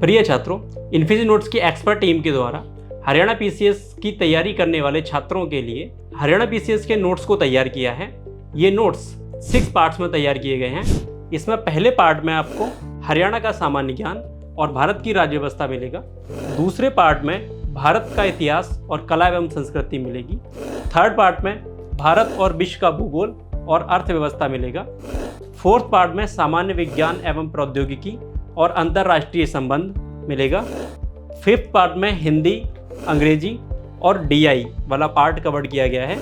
प्रिय छात्रों, इन्फिजिन नोट्स की एक्सपर्ट टीम के द्वारा हरियाणा पीसीएस की तैयारी करने वाले छात्रों के लिए हरियाणा पीसीएस के नोट्स को तैयार किया है। ये नोट्स 6 पार्ट्स में तैयार किए गए हैं। इसमें पहले पार्ट में आपको हरियाणा का सामान्य ज्ञान और भारत की राज्य व्यवस्था मिलेगा। दूसरे पार्ट में भारत का इतिहास और कला एवं संस्कृति मिलेगी। थर्ड पार्ट में भारत और विश्व का भूगोल और अर्थव्यवस्था मिलेगा। फोर्थ पार्ट में सामान्य विज्ञान एवं प्रौद्योगिकी और अंतर्राष्ट्रीय संबंध मिलेगा। फिफ्थ पार्ट में हिंदी, अंग्रेजी और डीआई वाला पार्ट कवर किया गया है।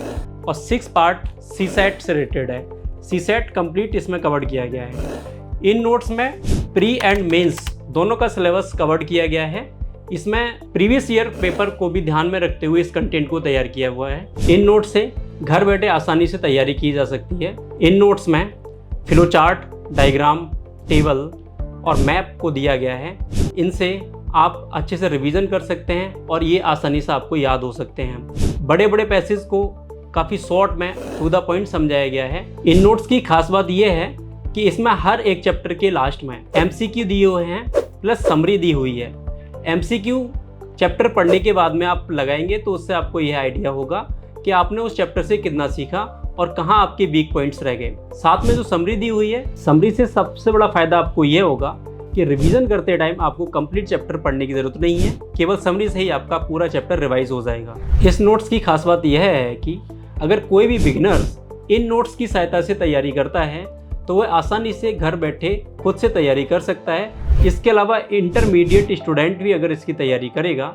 और 6 पार्ट सीसेट से रिलेटेड है। सीसेट कंप्लीट इसमें कवर किया गया है। इन नोट्स में प्री एंड मेंस दोनों का सिलेबस कवर किया गया है। इसमें प्रीवियस ईयर पेपर को भी ध्यान में रखते हुए इस कंटेंट को तैयार किया हुआ है। इन नोट्स से घर बैठे आसानी से तैयारी की जा सकती है। इन नोट्स में फ्लो चार्ट, डायग्राम, टेबल और मैप को दिया गया है। इनसे आप अच्छे से रिवीजन कर सकते हैं और ये आसानी से आपको याद हो सकते हैं। बड़े बड़े पैसेज को काफ़ी शॉर्ट में टू द पॉइंट समझाया गया है। इन नोट्स की खास बात यह है कि इसमें हर एक चैप्टर के लास्ट में एमसीक्यू दिए हुए हैं प्लस समरी दी हुई है। एमसीक्यू चैप्टर पढ़ने के बाद में आप लगाएंगे तो उससे आपको यह आइडिया होगा कि आपने उस चैप्टर से कितना सीखा और कहाँ आपके वीक पॉइंट्स रह गए। साथ में जो समरी दी हुई है, समरी से सबसे बड़ा फायदा आपको यह होगा कि रिवीजन करते टाइम आपको कंप्लीट चैप्टर पढ़ने की जरूरत नहीं है। केवल समरी से ही आपका पूरा चैप्टर रिवाइज हो जाएगा। इस नोट्स की खास बात यह है कि अगर कोई भी बिगिनर्स इन नोट्स की सहायता से तैयारी करता है तो वह आसानी से घर बैठे खुद से तैयारी कर सकता है। इसके अलावा इंटरमीडिएट स्टूडेंट भी अगर इसकी तैयारी करेगा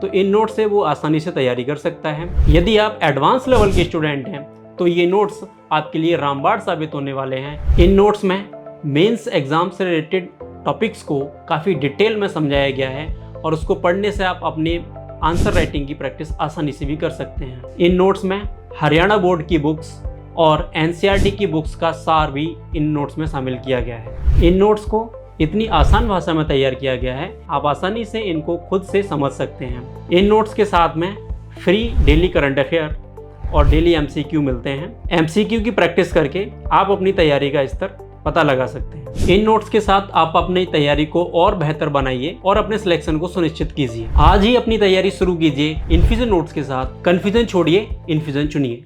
तो इन नोट्स से वो आसानी से तैयारी कर सकता है। यदि आप एडवांस लेवल के स्टूडेंट हैं तो ये नोट्स आपके लिए रामबाण साबित होने वाले हैं। इन नोट्स में मेंस एग्जाम से रिलेटेड टॉपिक्स को काफ़ी डिटेल में समझाया गया है और उसको पढ़ने से आप अपने आंसर राइटिंग की प्रैक्टिस आसानी से भी कर सकते हैं। इन नोट्स में हरियाणा बोर्ड की बुक्स और एनसीईआरटी की बुक्स का सार भी इन नोट्स में शामिल किया गया है। इन नोट्स को इतनी आसान भाषा में तैयार किया गया है, आप आसानी से इनको खुद से समझ सकते हैं। इन नोट्स के साथ में फ्री डेली करंट अफेयर और डेली एमसीक्यू मिलते हैं। एमसीक्यू की प्रैक्टिस करके आप अपनी तैयारी का स्तर पता लगा सकते हैं। इन नोट्स के साथ आप अपनी तैयारी को और बेहतर बनाइए और अपने सिलेक्शन को सुनिश्चित कीजिए। आज ही अपनी तैयारी शुरू कीजिए इन्फिजिन नोट्स के साथ। कन्फ्यूजन छोड़िए, इन्फिजिन चुनिए।